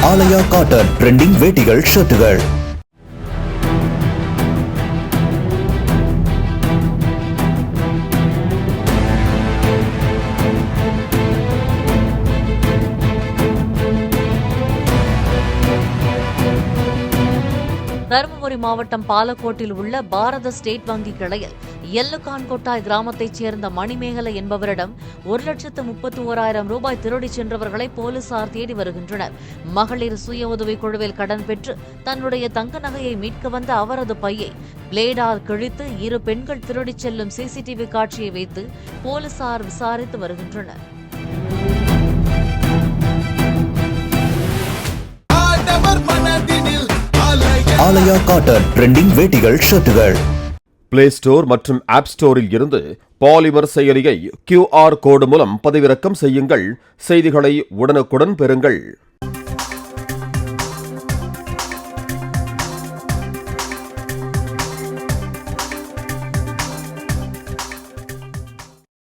ஆலயா cotton trending வேட்டிகள் ஷர்ட்டுகள். Dharmapuri மாவட்டம் பாலக்கோட்டில் உள்ள பாரத ஸ்டேட் வங்கி கிளையில் எல்லுகான் கொட்டாய் கிராமத்தைச் சேர்ந்த மணிமேகலை என்பவரிடம் 1,31,000 ரூபாய் திருடிச் சென்றவர்களை போலீசார் தேடி வருகின்றனர். மகளிர் சுய உதவிக் குழுவில் கடன் பெற்று தன்னுடைய தங்க நகையை மீட்க வந்த அவரது பையை பிளேடால் கிழித்து 2 பெண்கள் திருடிச் செல்லும் சிசிடிவி காட்சியை வைத்து போலீசார் விசாரித்து வருகின்றனர். ஆலயா காட்டன் ட்ரெண்டிங் வேட்டிகள் ஷர்ட்டுகள். பிளே ஸ்டோர் மற்றும் ஆப் ஸ்டோரில் இருந்து பாலிமர் செயலியை QR கோடு மூலம் பதிவிறக்கம் செய்யுங்கள். செய்திகளை உடனுக்குடன் பெறுங்கள்.